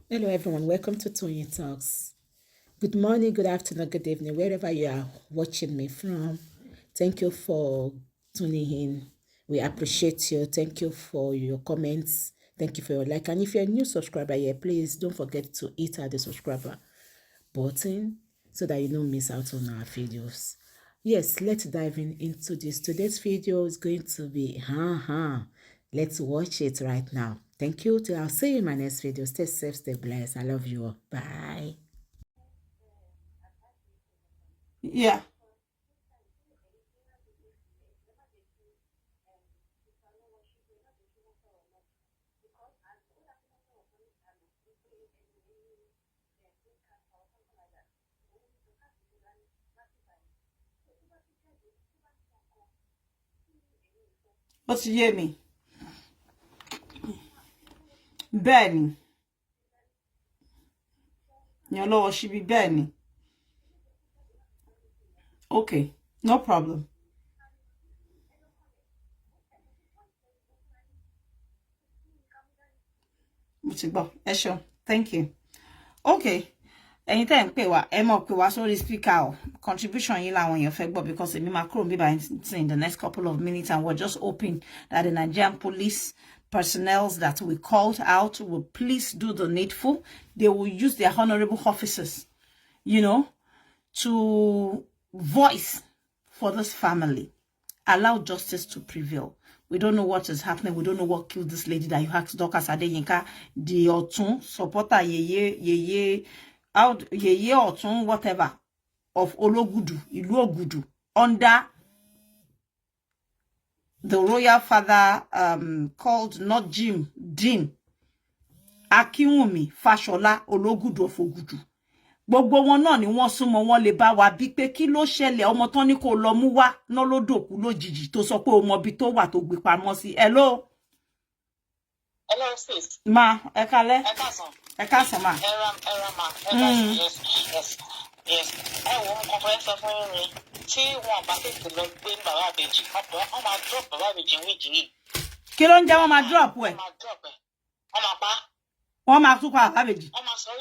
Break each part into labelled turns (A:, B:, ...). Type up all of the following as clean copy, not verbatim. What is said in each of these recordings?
A: Hello, everyone. Welcome to Tony Talks. Good morning, good afternoon, good evening, wherever you are watching me from. Thank you for tuning in. We appreciate you. Thank you for your comments. Thank you for your like. And if you're a new subscriber here, please don't forget to hit the subscriber button so that you don't miss out on our videos. Yes, let's dive into this. Today's video is going to be Let's watch it right now. Thank you. I'll see you in my next video. Stay safe, stay blessed. I love you all. Bye.
B: Yeah. Ó ti yé mi. Bẹ́ẹ̀ ni. Yan lọ́wọ́ ṣíbí bẹ́ẹ̀ ni. Okay, no problem. Mo ti gbọ́. Ẹ ṣeun. Thank you. Okay. Ẹ̀yin tẹ́ ń pè wá, ẹ mọ̀ pé wá sórí speaker o. Contribution yín làwọn èèyàn fẹ́ gbọ́ because èmi máa kúrò níbà in the next couple of minutes, and we're just hoping that the Nigerian police personnel that we called out will please do the needful. They will use their honorable officers, to voice for this family. Allow justice to prevail. We don't know what is happening. We don't know what killed this lady that you asked Dorcas Adeyinka, the Otun supporter, Yeye, Otun, whatever, of Ologudu, Ilu Ogudu, under the royal father called not Jim, Dean, Akiwumi Fashola Ologudu of Ogudu. Gbogbo wọn náà ni wọ́n súnmọ́ wọn lè bá wa bí pé kí ló ṣẹlẹ̀ ọmọ tán ní kó lọ mú wá ná ló dòkú lójijì tó sọ pé o mọ bí tó wà tó gbé pamọ́ sí. Hello sis. Ma, ẹ kálẹ́. Ẹ káàsán ma.
C: Ma. Yes. Ẹ wo nǹkan fẹ́ sọ fún mi tí wọ́n bá tètè lọ gbé bàbá Ibeji wọ́n máa drop bàbá Ibeji wíjì yìí.
B: Kí ló ń jẹ́ wọ́n máa drop ẹ̀?
C: Wọ́n máa pa.
B: Wọ́n máa tún pa bàbá Ibeji.
C: Wọ́n máa sọ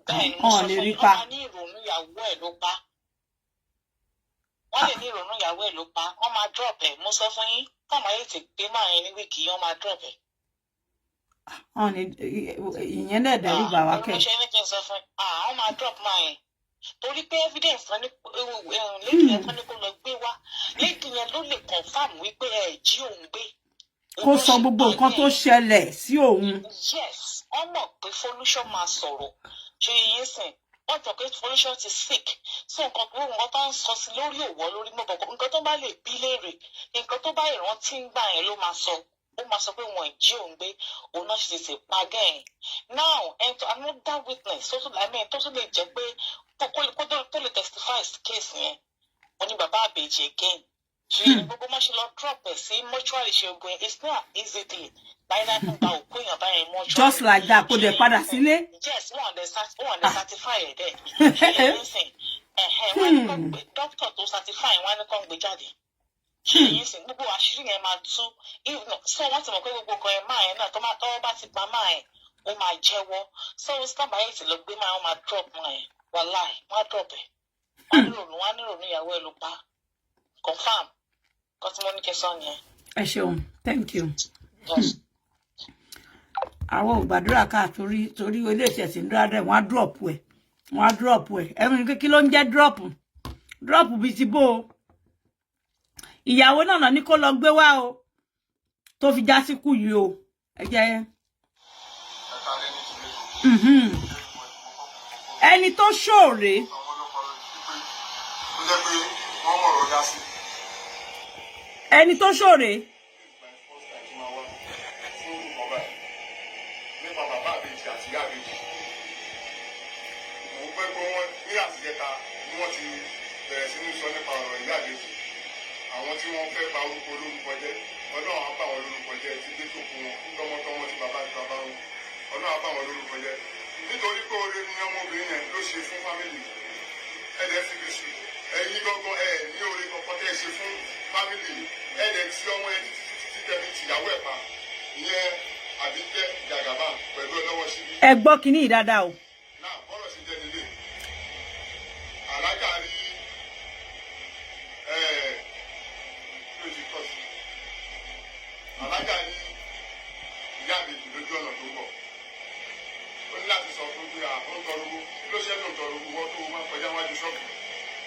C: bẹ́ẹ̀ ni mo sọ fún yín, wọ́n máa ní ìrònú ìyàwó ẹ̀ ló pa. Wọ́n lè ní ìrònú ìyàwó ẹ̀ ló pa. Wọ́n máa drop ẹ̀. Mo sọ fún yín, káwọn ayé ti gbé máa yẹn ní wíìkì yìí, wọ́n máa drop ẹ̀.
B: Ìyẹn náà dẹ̀rù bà wá kẹ́.
C: Mo ṣe ní kí n sọ fún wọ́n máa drop máa yẹn. Torí pé evidence kan ní lady yẹn kan ní kó lọ gbé wá. Lady yẹn ló lè confirm wípé ẹ̀ jí òun gbé.
B: Kó sọ gbogbo nǹkan tó ṣẹlẹ̀ sí òun.
C: Yes, wọ́n mọ̀ pé Folusho máa sọ̀rọ̀. Ṣé yín sìn? Wọ́n tọ̀ pé Folusho ti sick. So nǹkan tó ń sọ sí lórí òwò lórí mọ́bọ̀. Nǹkan tó bá lè bí léèrè. Nǹkan tó bá ìrántí ń gbà yẹn ló máa sọ. Ó máa sọ pé wọn jí òun gbé. Òun náà ṣe ti pa gẹ́yìn. Now, another witness tó tún lè jẹ́ pé tó lè testify case yẹn. Wọ́n ní bàbá Ibeji again. Ṣé gbogbo máa ṣe lọ drop ẹ̀ sí mortuary ṣe ogun ẹ̀? It's not easy.
B: Just like that, kò dé padà sílé.
C: Yes, wọ́n dey certify ẹ̀ dẹ̀. Wọ́n ní doctor tó certify wọ́n ní kàn gbé jáde. Ṣé yín sìn gbogbo àṣírí yẹn máa tú. So wọ́n ti mọ̀ pé gbogbo nǹkan ẹ̀ máa yẹn náà tọ́wọ́ bá ti pa máa yẹn ó máa jẹ́wọ́. So sábà yìí ti lọ gbé máa wọ́n máa drop máa yẹn. Wàláì wọ́n á drop ẹ̀. Wọ́n á nírònú ìyàwó ẹ̀ ló pa. Confirm. Kọ́tí mo ní kẹsàn-án yẹn.
B: Ẹ ṣeun, thank you. Àwọn ò gbàdúrà ká torí ilé iṣẹ́ tí ń dúró dẹ̀ wọ́n á drop ẹ̀. Ẹ̀rùn kí ló ń jẹ́ drop bí ti bó o. Ìyàwó náà ní kó lọ gbé wá o tó fi já síkú yìí o. Ẹ jẹ́ ẹni tó ṣòre. Ẹni tó ṣòre.
D: Àwọn tí wọ́n fẹ́ pa orúkọ olórúkọ jẹ́ Ọlọ́run á bá wọn lórúkọ jẹ́ tí dé tó kú wọn tọmọtọmọ tí bàbá wọn Ọlọ́run á bá wọn lórúkọ jẹ́ nítorí pé oore ni ọmọbìnrin yẹn ló ṣe fún fámìlì ẹ̀dẹ̀ fi lè ṣe ẹ̀yin gbọ́ngàn ní oore kankan tẹ́ ṣe fún fámìlì ẹ̀dẹ̀ tí ọmọ ẹ̀ títí tẹ̀mí tìyàwó ẹ̀ pa ìyẹn Abike Jagaban pẹ̀lú ọlọ́wọ́ síbí.
B: ẹ gbọ́ kíní dáadáa o.
D: Now, bọ́lọ̀ ṣe jẹ́ nílé. Alájà rí lójú kọ́sì. Alájà rí ìyá àbèjì lójú ọ̀nà tó bọ̀. Ó ní láti sọ fún pé ó ń tọrọ owó. Kí ló ṣe tó ń tọrọ owó wọ́n tó máa kọjá wájú ṣọ́ọ̀bù?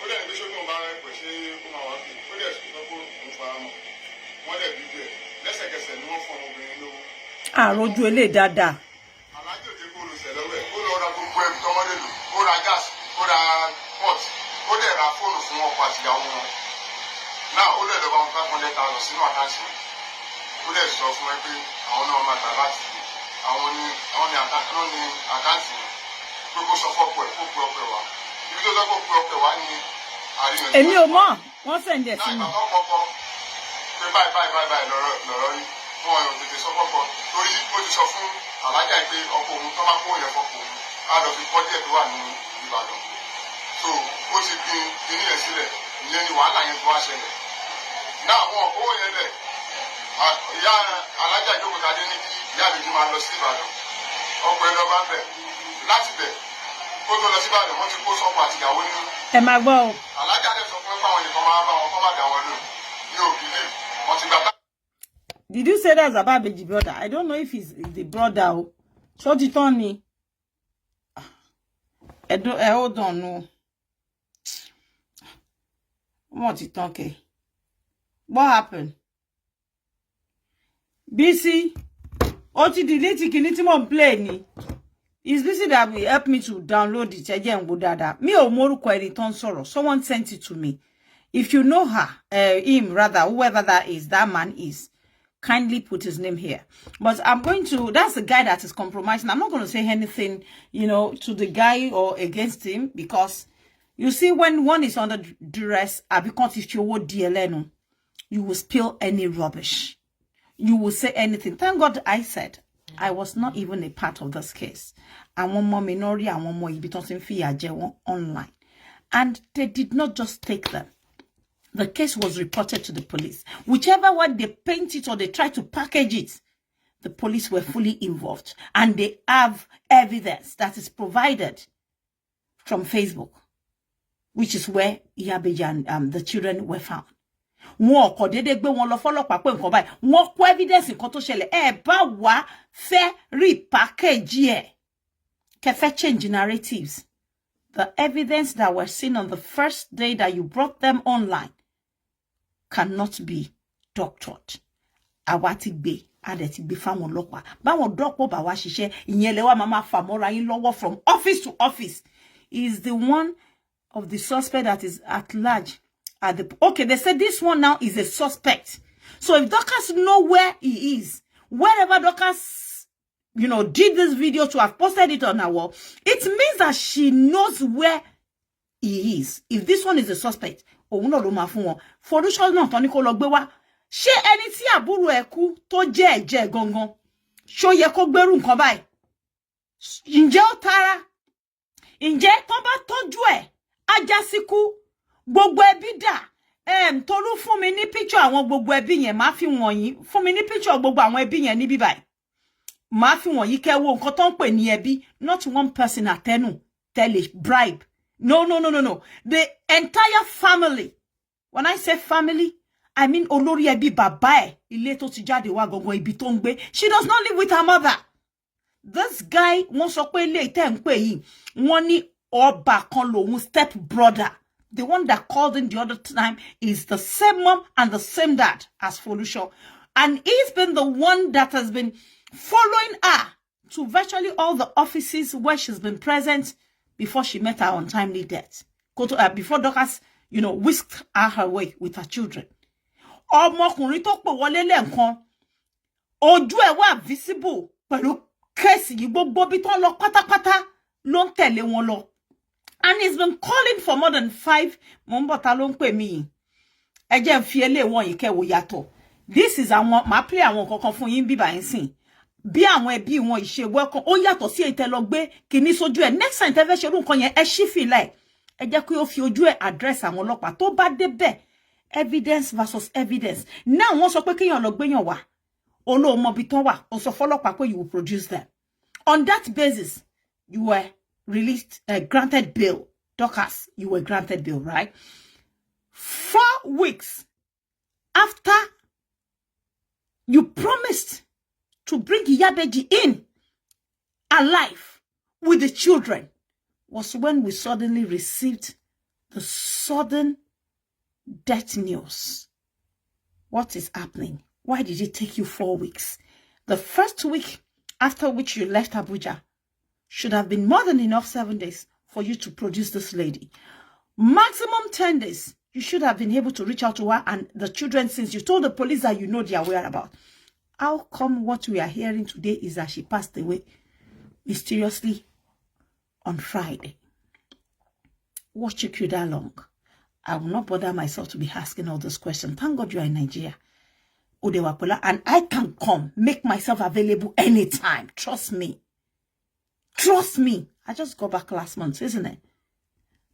D: Ó dẹ̀ ní pé ṣókùn bá rẹ̀ pẹ̀ ṣé ó máa wá pè. Ó dẹ̀ sọ pé òun fara mọ́. Wọ́n dẹ̀ bí bẹ́ẹ̀. Lẹ́sẹ̀kẹsẹ̀ ni wọ́n fún ọmọbìnrin lówó.
B: Àròjù eléyìí dáadáa.
D: Alájò dé kó lọ sẹ̀lẹ̀ wẹ̀, ó lọ ra gbogbo ẹbí tọmọdé lò, ó ra gáàsì, ó ra pot, ó dẹ̀ ra fóònù fún ọkọ àtìyàwó wọn. Náà ó lẹ̀ lọ́ba 500,000 sínú àkáǹtì wọn. Ó dẹ̀ sọ fún ẹ pé àwọn náà máa tà láti àwọn ní àkáǹtì wọn pé kó sọ fọ́pọ̀ ẹ̀ kó pe ọpẹ wá. Ibi tó sọ kó pe ọpẹ wá ní àríyànjiyàn.
B: Èmi ò mọ̀, wọ́n sẹ̀ǹdẹ̀ sí mi.
D: Náà ìgbà tó kọ́kọ́ pé báyìí lọ́rọ́ rí fún ọyàn tètè sọ fọ́pọ̀ torí ó ti sọ fún alájà pé ọkọ òun tó máa kó yẹn fọ́pọ̀ òun á lọ fi kọ́ díẹ̀ tó wà ní Ìbàdàn. So ó ti gbin kíní yẹn sílẹ̀ ìyẹn ni wàhálà yẹn tó wá ṣẹlẹ̀. Náà wọn kówó yẹn lẹ̀ ìyá alájà ìjókòó tadé ní kí ìyá àbèjì máa lọ sí Ìbàdàn. Ọkọ ẹ lọ bá bẹ̀ láti bẹ̀ kó tó lọ sí Ìbàdàn wọ́n ti kó sọ́kọ àtìyàwó nínú.
B: Ẹ máa gbọ́ o.
D: Alájà dẹ̀ sọ fún ẹ fáwọn nìkan máa bá wọn kọ́ má dà wọn lò ní òbílẹ̀ wọ́n ti gbà.
B: Did you say that's about Ibeji brother? I don't know if he's the brother. Oh, show it on me. I hold on, no. What it okay? What happened? BC, Oti delete kiniti mo play ni. Is this that will help me to download it again? Budada. Me o moru query ton sorrow. Someone sent it to me. If you know her, him rather, whoever that is, that man is. Kindly put his name here. But I'm going to, that's the guy that is compromising. I'm not going to say anything, to the guy or against him, because you see, when one is under duress, because if you would DLN, you will spill any rubbish. You will say anything. Thank God I said I was not even a part of this case. I want more minority, I want more Ibiton online. And they did not just take them. The case was reported to the police. Whichever one they paint it or they try to package it, the police were fully involved. And they have evidence that is provided from Facebook, which is where Ibeji and the children were found. Wọ́n kò dédé gbé wọn lọ fọ́lọ́pàá pé nǹkan báyìí. Wọ́n kó evidence nǹkan tó ṣẹlẹ̀. Ẹ bá wá fẹ́ repackage ẹ̀. Kẹ́ fẹ́ change narratives. The evidence that were seen on the first day that you brought them online cannot be doctored. Awati gbe, adeti gbe fáwọn ọlọ́pàá. Báwọn dọ́pọ̀ bá wá ṣiṣẹ́, ìyẹn lẹ wá máa fà mọ́ra yín lọ́wọ́ from office to office. Is the one of the suspect that is at large. Okay, they said this one now is a suspect. So if Dorcas know where he is, wherever Dorcas, did this video to have posted it on her wall, it means that she knows where he is. If this one is a suspect, òun náà ló máa fún wọn. Folusho náà tán ní kó lọ gbé wá. Ṣé ẹni tí àbúrò ẹ̀ kú tó jẹ́ ẹ̀jẹ̀ gangan, ṣó yẹ kó gbérù nǹkan báyìí? Ǹjẹ́ ó tara? Ǹjẹ́ tán bá tọ́jú ẹ̀, ajá síkú, gbogbo ẹbí dà? Tolú fún mi ní picture àwọn gbogbo ẹbí yẹn, máa fi wọ̀nyí. Fún mi ní picture gbogbo àwọn ẹbí yẹn níbí báyìí. Máa fi wọ̀nyí kẹ́ wo nǹkan tó ń pè ní ẹbí, not one person àtẹnu, tẹ́lẹ̀ bribe. No. The entire family. When I say family, I mean olórí ẹbí bàbá ẹ̀, ilé tó ti jáde wá gangan ibi tó ń gbé. She does not live with her mother. This guy, wọ́n sọ pé ilé tẹ́ ń pè yìí, wọ́n ní ọba kan lòun step brother. The one that called in the other time is the same mom and the same dad as Folusho. And he's been the one that has been following her to virtually all the offices where she's been present before she met her untimely death. Before Dorcas, whisked her away with her children. Ọmọkùnrin tó pè wọlé lẹ́ǹkan, ojú ẹ̀ wà visible pẹ̀lú kéèsì yìí gbogbo bí tán lọ pátápátá ló ń tẹ̀lé wọn lọ. And he's been calling for more than 5 months ló ń pè mí. Ẹ jẹ́ n fi ele wọn yìí kẹ́ wò yàtọ̀. This is àwọn máa play àwọn kankan fún yín bíbá yín sìn. Bí àwọn ẹbí wọn ìṣe welcome ó yàtọ̀ sí ètè lọ gbé kíní sójú ẹ̀. Next time tẹ́ fẹ́ ṣe irú nǹkan yẹn ẹ ṣí fìlà ẹ̀. Ẹ jẹ́ kí ó fi ojú ẹ̀ address àwọn ọlọ́pàá tó bá débẹ̀. Evidence versus evidence. Now wọ́n sọ pé kéèyàn lọ gbéyàn wá. Olóòmọ bí tán wà, ó sọ fọ́lọ́pàá pé you will produce them. On that basis, you were released, granted bail. Dorcas, you were granted bail, right? 4 weeks after you promised to bring Ibeji in alive with the children was when we suddenly received the sudden death news. What is happening? Why did it take you 4 weeks? The first week after which you left Abuja should have been more than enough 7 days for you to produce this lady. Maximum 10 days. You should have been able to reach out to her and the children, since you told the police that you know their whereabouts. How come what we are hearing today is that she passed away mysteriously on Friday? What took you that long? I will not bother myself to be asking all those questions. Thank God you are in Nigeria. Odewapola, and I can come, make myself available anytime. Trust me. Trust me. I just got back last month, isn't it?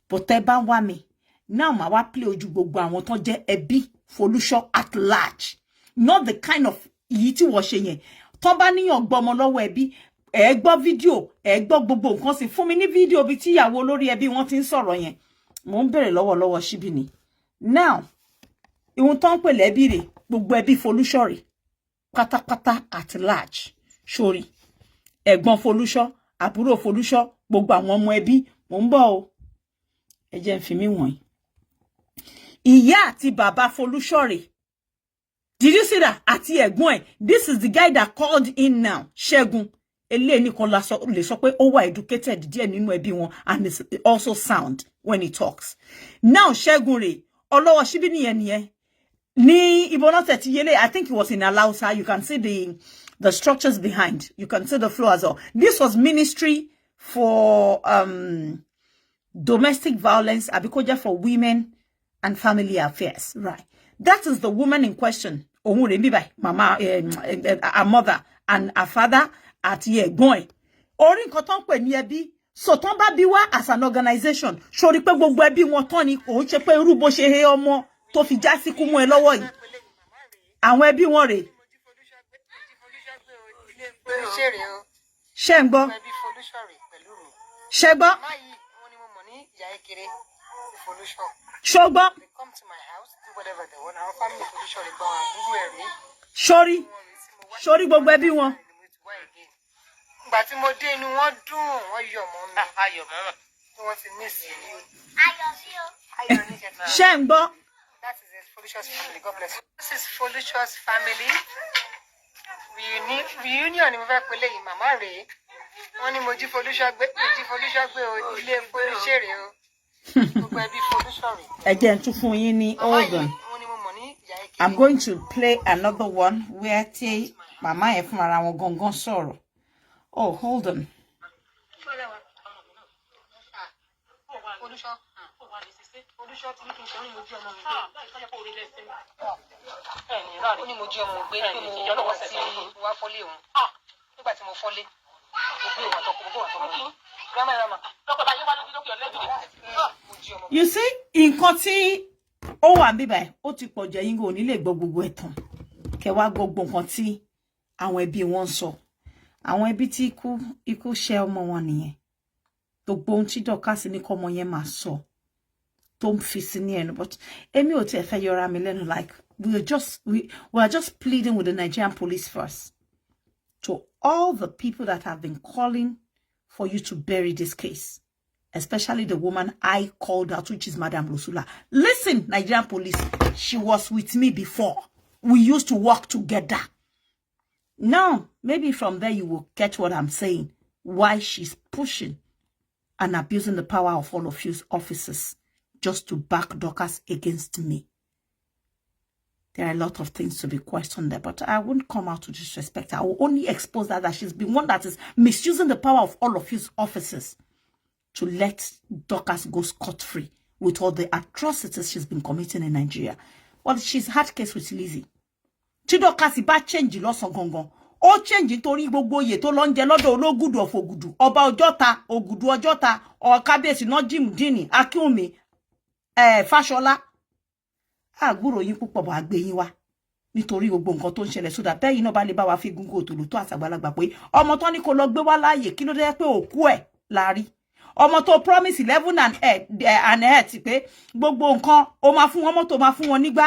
B: But wame. Now my wa play oju gbogbo àwọn ton je ẹbí Folusho at large. Not the kind of yiti wo se yen. Ton ba niyan gbo ọmọ lọ́wọ́ ẹbí, ẹ gbọ́ video, ẹ gbọ́ gbogbo nǹkan sì fún mi ní video bí tí ìyàwó olórí ẹbí wọ́n tin sọ̀rọ̀ yẹn. Mo ń bẹ̀rẹ̀ lọ́wọ́ Shibi ni. Now, ìhun ton pè lẹ́bí rẹ̀, gbogbo ẹbí Folusho rẹ̀. Pátápátá at large. Sori. Ẹ̀gbọ́n Folusho, àbúrò Folusho, gbogbo àwọn ọmọ ẹbí, mo ń bọ̀ o. Ẹ jẹ́ n fi mí wọ̀nyí. Ìyá àti bàbá Folusho rẹ̀. Did you see that? Àti ẹ̀gbọ́n ẹ̀. This is the guy that called in now. Ṣẹ́gun. Ele nìkan la sọ lè sọ pé ó wà educated díẹ̀ nínú ẹbí wọn and is also sound when he talks. Now Ṣẹ́gun rẹ̀. Ọlọ́wọ́ Shibi nìyẹn. Ni Ibonose ti Yele, I think it was in Alausa. You can see the structures behind. You can see the floor as well. This was Ministry for Domestic Violence, Abike for Women and Family Affairs. Right. That is the woman in question. Mama, a mother and a father at Yeye going. Orin koton pe ni ẹbí. So ton ba bi wa as an organization. Sori pe gbogbo ẹbí wọn ton ni ko se pe irú bó ṣe he ọmọ tó fi já sí kú mọ́ ẹ lọ́wọ́ yìí. Àwọn ẹbí wọn rè. Ṣé ń gbọ́? Ṣé gbọ́? Ṣó gbọ́? Sori gbogbo ẹbí wọn.
E: Ìgbà tí mo dé inú wọn dùn, wọ́n yọ̀ mọ́ mi. Ayọ̀ mọ́. Wọ́n ti miss you. Ayọ̀ sí o. Ayọ̀ ní kẹta.
B: Ṣé ń gbọ́?
E: That is Folusho's family. God bless you. This is Folusho's family. Reunion ni mo fẹ́ pè léyìn màmá rèé. Wọ́n ní mo jí Folusho gbé o, ilé Folusho rèé o. Gbogbo ẹbí Folusho rèé.
B: Ẹ jẹ́ n tún fún yín ní hold on. I'm going to play another one where tí màmá yẹn fún ara wọn gangan sọ̀rọ̀. Oh, hold on. You see, nǹkan tí ó wà níbí báyìí, ó ti pọ̀ jẹ́ yín go ní lè gbọ́ gbogbo ẹ̀tàn. Kẹ́ wá gbogbo nǹkan tí àwọn ẹbí wọn sọ. Àwọn ẹbí tí ikú ṣe ọmọ wọn nìyẹn. Gbogbo ohun tí Dorcas ní kọ́mọ yẹn máa sọ. Tó ń fi sí ní ẹnu, but èmi ò tiẹ̀ fẹ́ yọra mi lẹ́nu, like we are just pleading with the Nigerian police first. To all the people that have been calling for you to bury this case, especially the woman I called out, which is Madam Rosula. Listen, Nigerian police, she was with me before. We used to work together. Now, maybe from there you will get what I'm saying. Why she's pushing and abusing the power of all of you officers just to back Dorcas against me. There are a lot of things to be questioned there, but I won't come out to disrespect her. I will only expose that she's been one that is misusing the power of all of his officers to let Dorcas go scot-free with all the atrocities she's been committing in Nigeria. Well, she's had case with Lizzie. Tí Dorcas bá change lọ́sàn gangan. Ó change nítorí gbogbo oyè tó lọ ń jẹ lọ́dọ̀ ológùdù of Ògùdù. Ọba Ọjọ́ta, Ògùdù Ọjọ́ta, Kábíyèsí náà Jim Dini, Akínwùmí, Fáṣọlá. Àgbúrò yín púpọ̀ bọ̀ àgbé yín wá. nítorí gbogbo nǹkan tó ń ṣẹlẹ̀ sódà bẹ́ẹ̀ yìí náà bá lè bá wa fi gúngún òtòlù tó àtàgbàlagbà pé ọmọ tán ní kó lọ gbé wá láàyè kí ló dé pé òkú ẹ̀ la rí ọmọ tó promise 11 and 8 pé gbogbo nǹkan ó máa fún wọn mọ́tò máa fún wọn nígbà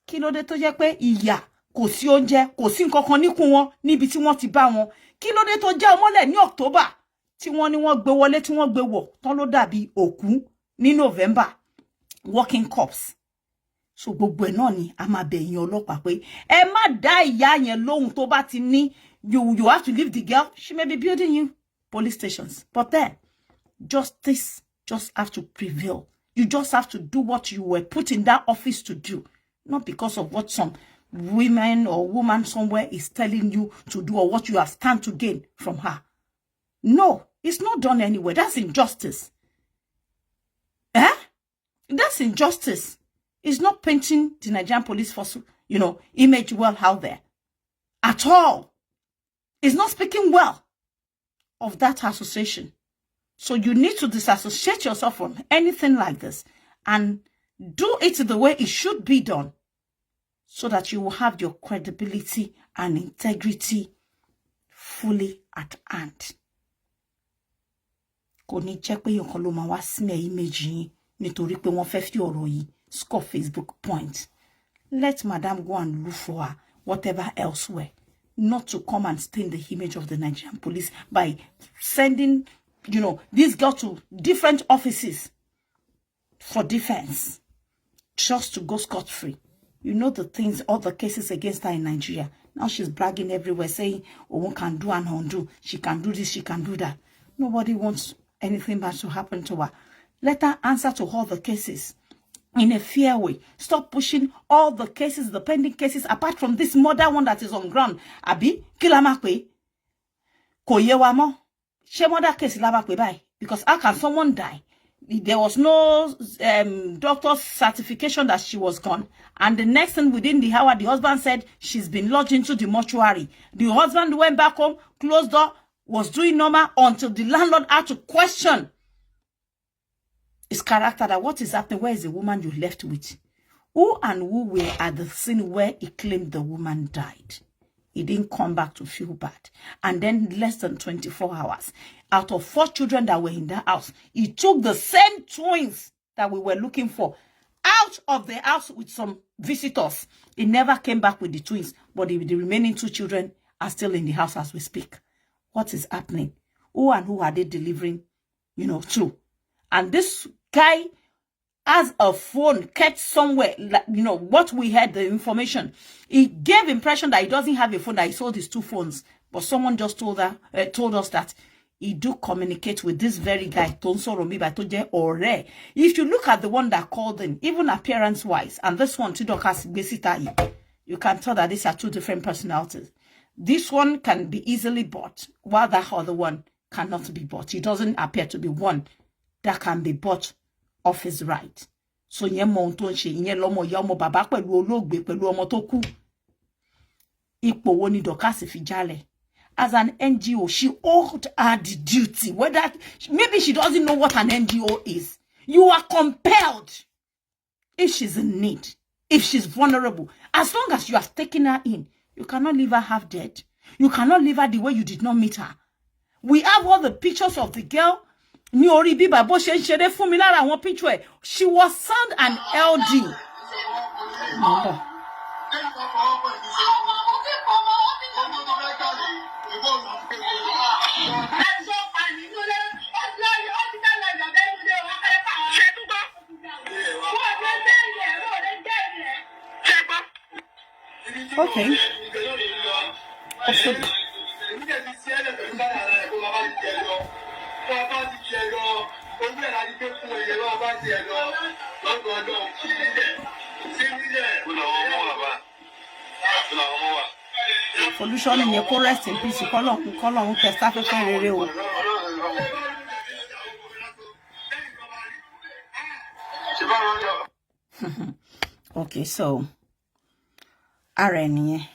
B: kí ló dé tó jẹ́ pé ìyà kò sí oúnjẹ kò sí nǹkan kan níkùn wọn níbi tí wọ́n ti bá wọn kí ló dé tó jẹ́ ọmọlẹ̀ ní October tí wọ́n ní wọ́n gbé wọlé tí wọ́n gbé wọ̀ tán ló dàbí òkú ní November working corpse. So gbogbo ẹ̀ náà ni a máa bẹ̀ yín ọlọ́pàá pé ẹ má dá ìyá yẹn lóhùn tó bá ti ní you have to leave the girl. She may be building you police stations, but then justice just have to prevail. You just have to do what you were put in that office to do, not because of what some women or woman somewhere is telling you to do or what you have stand to gain from her. No, it's not done anywhere. That's injustice. That's injustice. It's not painting the Nigerian police force, image well out there. At all. It's not speaking well of that association. So you need to disassociate yourself from anything like this and do it the way it should be done so that you will have your credibility and integrity fully at hand. Kò ní jẹ́ pé yọ̀kan ló máa wá smear image yín nítorí pé wọ́n fẹ́ fi ọ̀rọ̀ yìí score Facebook point. Let Madam go and look for her whatever elsewhere, not to come and stain the image of the Nigerian police by sending, this girl to different offices for defense just to go scot-free. You know the things, all the cases against her in Nigeria. Now she's bragging everywhere, saying, oh, one can do and undo. She can do this, she can do that. Nobody wants anything bad to happen to her. Let her answer to all the cases in a fair way. Stop pushing all the cases, the pending cases, apart from this murder one that is on ground. Abi, kilamakwe, koyewamo. She murder case lamakwe by. Because how can someone die? There was no doctor's certification that she was gone. And the next thing within the hour, the husband said she's been lodged into the mortuary. The husband went back home, closed door, was doing normal until the landlord had to question his character, that what is happening, where is the woman you left with? Who and who were at the scene where he claimed the woman died? He didn't come back to feel bad. And then less than 24 hours, out of 4 children that were in the house, he took the same twins that we were looking for out of the house with some visitors. He never came back with the twins, but the remaining 2 children are still in the house as we speak. What is happening? Who and who are they delivering, to? And this guy has a phone kept somewhere, what we had, the information. He gave impression that he doesn't have a phone, that he sold his 2 phones. But someone just told us that he do communicate with this very guy, Tonso Romiba Toje Ore. If you look at the one that called in, even appearance-wise, and this one, Tidokas Besita, you can tell that these are 2 different personalities. This one can be easily bought, while that other one cannot be bought. He doesn't appear to be one that can be bought off his right. So yen mo ton se yen lomo ya ọmọ bàbá pẹ̀lú olóògbé pẹ̀lú ọmọ tó kú. Ipò wo ni Dorcas fi jálẹ̀? As an NGO, she owed her the duty. Whether maybe she doesn't know what an NGO is. You are compelled, if she's in need, if she's vulnerable, as long as you have taken her in, you cannot leave her half dead. You cannot leave her the way you did not meet her. We have all the pictures of the girl. Ni ori biba bo se nsere fún mi lára àwọn picture ẹ. She was sound and LD. Number. Okay. Folusho ni yẹ kó rest in peace. Kọ́lọ́hun testa fẹ́fẹ́ rere o. Okay, so ara ẹnìyẹn.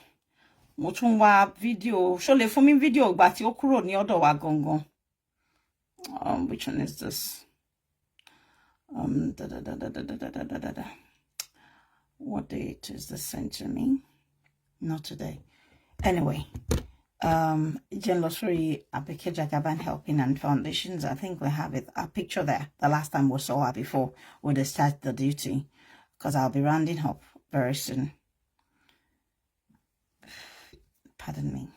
B: Mo tún wá fídíò, ṣó lè fún mi fídíò ìgbà tí ó kúrò ní ọ̀dọ̀ wa gangan. Which one is this? What date is this sent to me? Not today. Anyway, Losuri, Abike, Jagaban Helping and Foundations. I think we have a picture there. The last time we saw her before we start the duty, because I'll be rounding up very soon. Pardon me.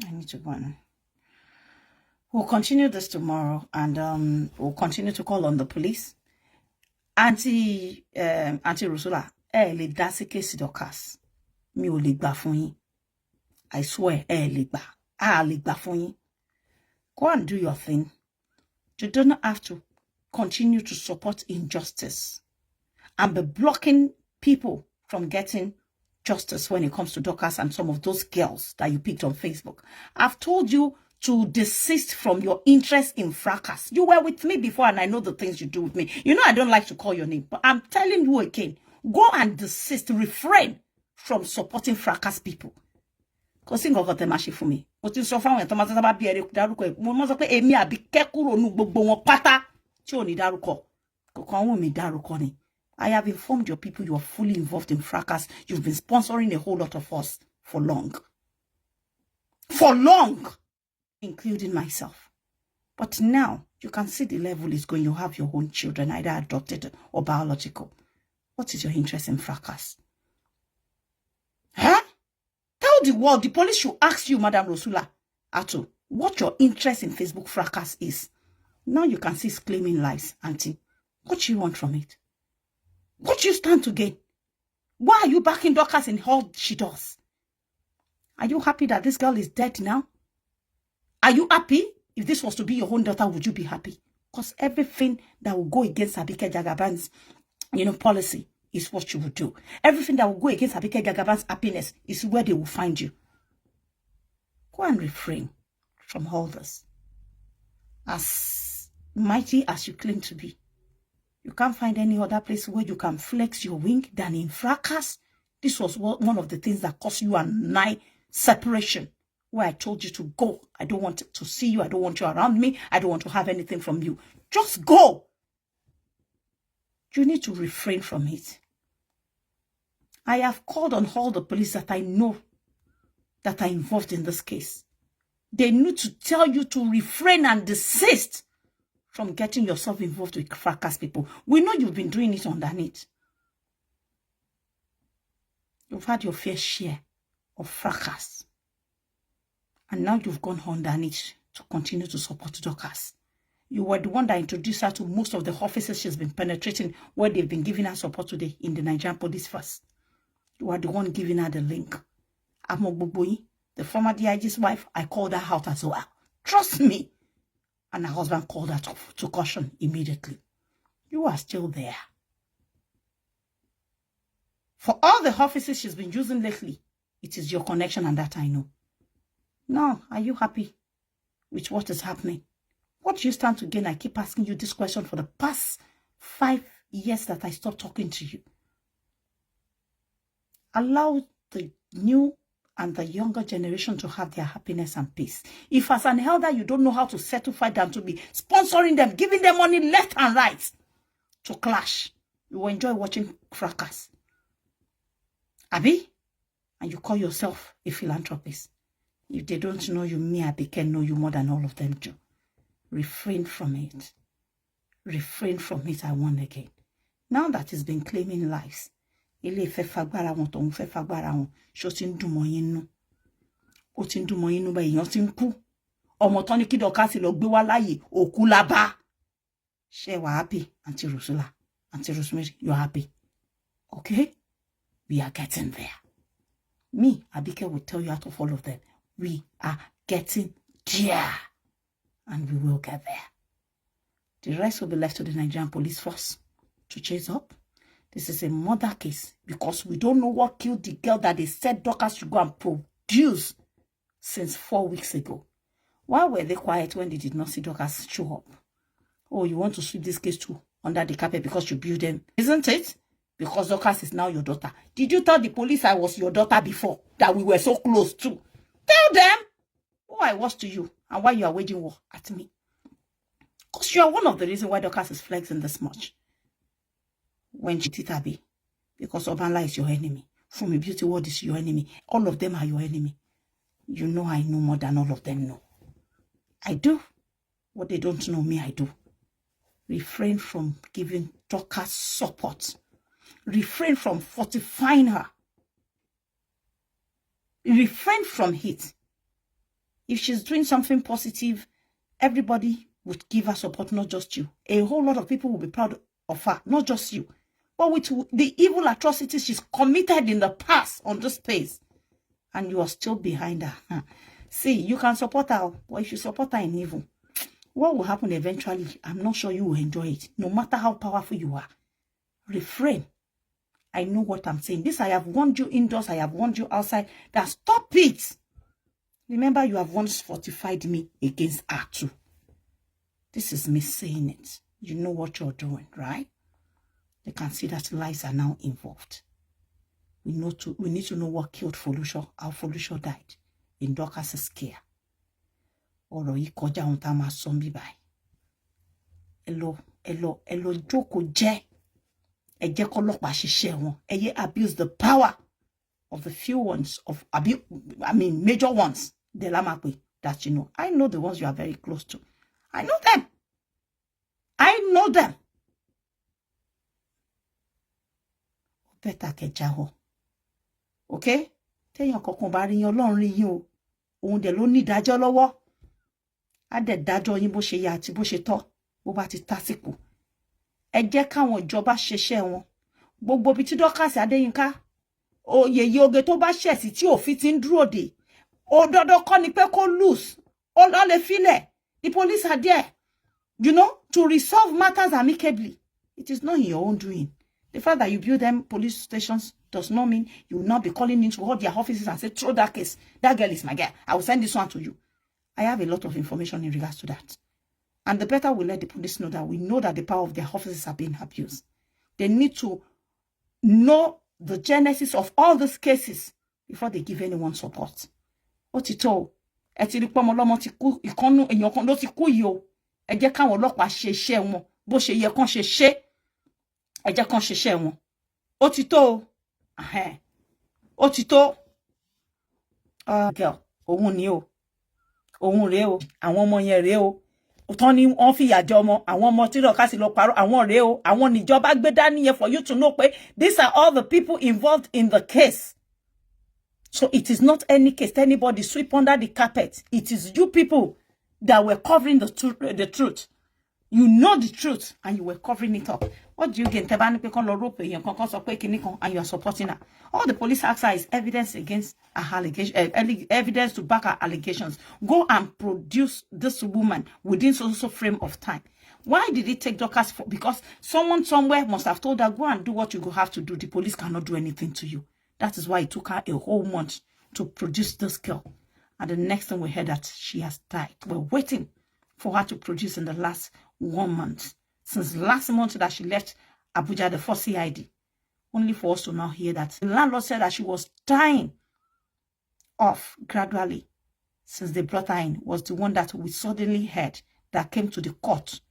B: I need to go on. We'll continue this tomorrow, and we'll continue to call on the police. Auntie Rosula, le dasi case Dorcas. Mi ò lè gbà fún yín. I swear, lè gbà. Lè gbà fún yín. Go and do your thing. You don't have to continue to support injustice and be blocking people from getting justice when it comes to Dorcas and some of those girls that you picked on Facebook. I've told you to desist from your interest in fracas. You were with me before, and I know the things you do with me. You know I don't like to call your name, but I'm telling you again, go and desist, refrain from supporting fracas people. Because thing got them for me. What you so far Thomas about be a daruko. Mo pe emi Abike kúrò nu gbogbo wọn pátá tí ò ní dárúkọ. Ko kan won mi dárúkọ ni. I have informed your people you are fully involved in fracas. You've been sponsoring a whole lot of us for long. For long, including myself. But now, you can see the level is going. You have your own children, either adopted or biological. What is your interest in fracas? Huh? Tell the world, the police should ask you, Madam Rosula, Ato, what your interest in Facebook fracas is. Now you can see it's claiming lies, Auntie. What do you want from it? What do you stand to gain? Why are you backing Dorcas in all she does? Are you happy that this girl is dead now? Are you happy? If this was to be your own daughter, would you be happy? Because everything that will go against Abike Jagaban's, policy is what you would do. Everything that will go against Abike Jagaban's happiness is where they will find you. Go and refrain from all this. As mighty as you claim to be, you can't find any other place where you can flex your wing than in fracas. This was one of the things that caused you and I separation, where I told you to go. I don't want to see you. I don't want you around me. I don't want to have anything from you. Just go. You need to refrain from it. I have called on all the police that I know that are involved in this case. They need to tell you to refrain and desist from getting yourself involved with fracas people. We know you've been doing it underneath. You've had your fair share of fracas. And now you've gone underneath to continue to support Dorcas. You were the one that introduced her to most of the officers she's been penetrating, where they've been giving her support today in the Nigerian police force. You are the one giving her the link. Amogboboyi, the former DIG's wife, I called her out as well. Trust me. And her husband called her to caution immediately. You are still there. For all the offices she's been using lately, it is your connection, and that I know. Now, are you happy with what is happening? What do you stand to gain? I keep asking you this question for the past 5 years that I stopped talking to you. Allow the new and the younger generation to have their happiness and peace. If as an elder you don't know how to settle fight and to be sponsoring them, giving them money left and right to clash, you will enjoy watching fracas. Abi? And you call yourself a philanthropist. If they don't know you, me, Abike, know you more than all of them do. Refrain from it. Refrain from it, I warn again. Now that it's been claiming lives, ilé ìfẹ́ fagbára wọn tòun fẹ́ fagbára wọn ṣó ti ń dùn mọ́ yín nú. Ó ti ń dùn mọ́ yín nú bá èèyàn ti ń kú. Ọmọ tán ní kí Dorcas lọ gbé wá láàyè òkú la bá. Ṣé wà happy, Auntie Rosula? Auntie Rosemary, you're happy? Okay? We are getting there. Me, Abike, will tell you out of all of them. We are getting there. And we will get there. The rest will be left to the Nigerian police force to chase up. This is a murder case because we don't know what killed the girl that they said Dorcas should go and produce since 4 weeks ago. Why were they quiet when they did not see Dorcas show up? Oh, you want to sweep this case too under the carpet because you built them, isn't it? Because Dorcas is now your daughter. Did you tell the police I was your daughter before, that we were so close too? Tell them who I was to you and why you are waging war at me. Because you are one of the reasons why Dorcas is flexing this much. When she did Abi, because Obanla is your enemy. From a beauty world is your enemy. All of them are your enemy. You know I know more than all of them know. I do. What they don't know me, I do. Refrain from giving Dorcas support. Refrain from fortifying her. Refrain from it. If she's doing something positive, everybody would give her support, not just you. A whole lot of people will be proud of her, not just you. But with the evil atrocities she's committed in the past on this space, and you are still behind her. See, you can support her, but if you support her in evil, what will happen eventually? I'm not sure you will enjoy it, no matter how powerful you are. Refrain. I know what I'm saying. This I have warned you indoors, I have warned you outside. That stop it. Remember, you have once fortified me against her too. This is me saying it. You know what you're doing, right? They can see that lies are now involved. We need to know what killed Folusho, how Folusho died in Dorcas' care. Ọ̀rọ̀ yìí kọjá ohun tá a máa sọ níbí báyìí. Ẹ lọ jókòó jẹ́. Ẹ jẹ́ kọ́lọ́pàá ṣiṣẹ́ wọn. Ẹ yé abuse the power of the few ones, major ones. That you know. I know the ones you are very close to. I know them. I know them. Better kejaho. Okay? Téèyàn kankan bá rí yín Ọlọ́run rí yín o. Òun dẹ̀ ló ní ìdájọ́ lọ́wọ́. Á dẹ̀ dájọ́ yín bó ṣe yẹ àti bó ṣe tọ́. Bó bá ti tásìkò. Ẹ jẹ́ káwọn ìjọba ṣiṣẹ́ wọn. Gbogbo bí tí Dorcas Adéyínká. Yeye oge tó bá ṣẹ̀sì tí òfin ti ń dúró dè. Ó dandan kọ́ ni pé kó loose. Ó lọ lè filẹ̀. The police are there, you know, to resolve matters amicably. It is not in your own doing. The fact that you build them police stations does not mean you will not be calling into all their offices and say, throw that case. That girl is my girl. I will send this one to you. I have a lot of information in regards to that. And the better we let the police know that we know that the power of their offices are being abused. They need to know the genesis of all these cases before they give anyone support. What it all? Ẹ ti rí pé ọmọ ọlọ́mọ ti kú, ìkànnù èèyàn kan ló ti kú yìí o. Ẹ jẹ́ káwọn ọlọ́pàá ṣe iṣẹ́ wọn bó ṣe yẹ kán ṣe ṣe. Ẹ jẹ́ kán ṣe iṣẹ́ wọn. Ó ti tó o. Ó ti tó. Girl, òun ni o. Òun rèé o. Àwọn ọmọ yẹn rèé o. Tán ni wọ́n fìyà jẹ ọmọ. Àwọn ọmọ tí Dorcas lọ parọ́. Àwọn rèé o. Àwọn níjọba gbé dání yẹn for you to know pé these are all the people involved in the case. So it is not any case anybody sweep under the carpet. It is you people that were covering the truth. You know the truth and you were covering it up. What do you get? And you are supporting her. All the police ask her is evidence against her allegation, evidence to back her allegations. Go and produce this woman within so frame of time. Why did it take Dorcas? Because someone somewhere must have told her, go and do what you have to do. The police cannot do anything to you. That is why it took her a whole month to produce this girl. And the next thing we heard that she has died. We're waiting for her to produce in the last 1 month. Since last month that she left Abuja, the first CID. Only for us to now hear that the landlord said that she was dying off gradually since they brought her in. Was the one that we suddenly heard that came to the court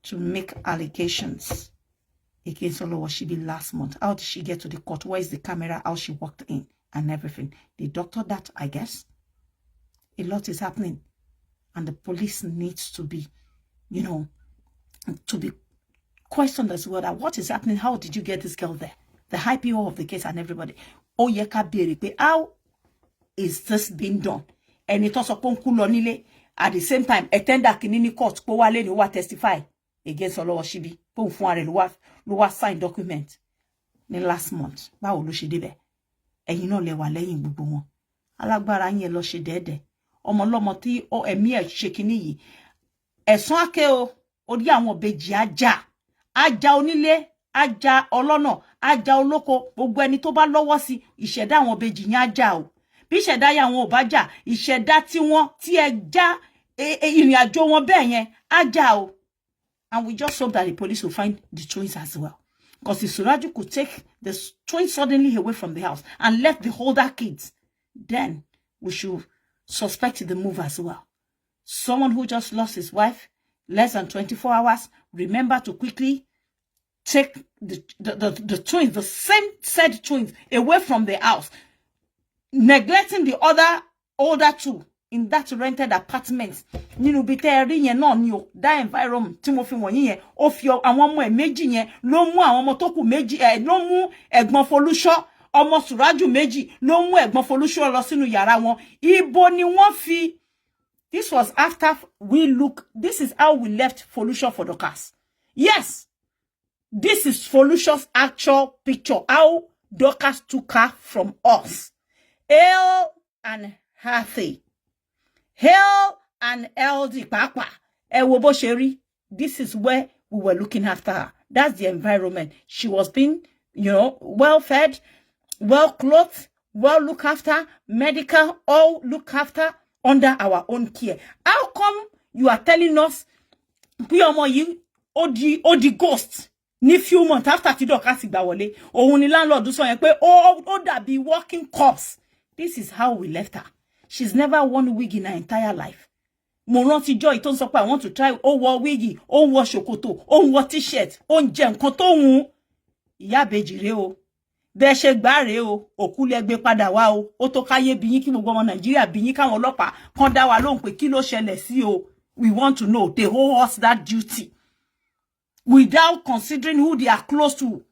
B: to make allegations against Oluwashibi last month. How did she get to the court? Where is the camera? How she walked in and everything. They doctored that, I guess. A lot is happening. And the police needs to be, you know, to be questioned as well. That what is happening? How did you get this girl there? The high PO of the case and everybody. Oh, how is this being done? And it also at the same time, a tender kinini court, go wale ni wa testify against Oluwashibi. Po fun Lua signed document ní last month. Báwo ló ṣe débẹ̀? Ẹ̀yin náà lẹ wà lẹ́yìn gbogbo wọn. Alágbára yín lọ ṣe dédé. Ọmọ lọ́mọ tí ó ẹ̀mí ẹ̀ ṣe kíní yìí. Ẹ̀sùn ake o, orí àwọn Ìbejì ajá. Ajá onílé, ajá ọlọ́nà, ajá olóko, gbogbo ẹni tó bá lọ́wọ́ sí ìṣẹ̀dá àwọn Ìbejì yẹn ajá o. Bí ìṣẹ̀dá ya wọn ò bá jà, ìṣẹ̀dá tí wọ́n tí ẹ já ìrìn àjò wọn bẹ́ẹ̀ yẹn ajá o. And we just hope that the police will find the twins as well. Because if Suraju could take the twins suddenly away from the house and left the older kids, then we should suspect the move as well. Someone who just lost his wife less than 24 hours, remember to quickly take the twins, the same said twins, away from the house, neglecting the other older two in that rented apartment. Nínú bí tẹ́ rí yẹn náà ni o, that environment tí mo fi wọ̀nyí yẹn, ó fi àwọn ọmọ ẹ̀ méjì yẹn ló mú àwọn ọmọ tó kù méjì ló mú ẹ̀gbọ́n Folusho, ọmọ Suraju méjì ló mú ẹ̀gbọ́n Folusho lọ sínú yàrá wọn. Ibo ni wọ́n fi. This was after this is how we left Folusho for the cast. Yes. This is Folusho's actual picture, how Dorcas took her from us. Hail and healthy. Hail and healthy, Papa. Ewobosheri. This is where we were looking after her. That's the environment. She was being, well fed, well clothed, well looked after, medical, all looked after under our own care. How come you are telling us, Odi ghost? Ni few months after ti Dorcas gba wọlé, òun ni landlord sọ yẹn pé ó dàbí working corpse. This is how we left her. She's never worn a wig in her entire life. Mo rántí joy tó ń sọ pé I want to try ó wọ wig, ó wọ ṣòkòtò, ó wọ t-shirt, ó ń jẹ nǹkan tó wù. Ìyá Ìbejì rèé o. Bẹ́ ṣe gbà rèé o, òkú lẹ gbé padà wá o. Ó tó káyé bí yín kí gbogbo ọmọ Nàìjíríà bí yín káwọn ọlọ́pàá kan dá wa lóhùn pé kí ló ṣẹlẹ̀ sí o. We want to know. They owe us that duty. Without considering who they are close to.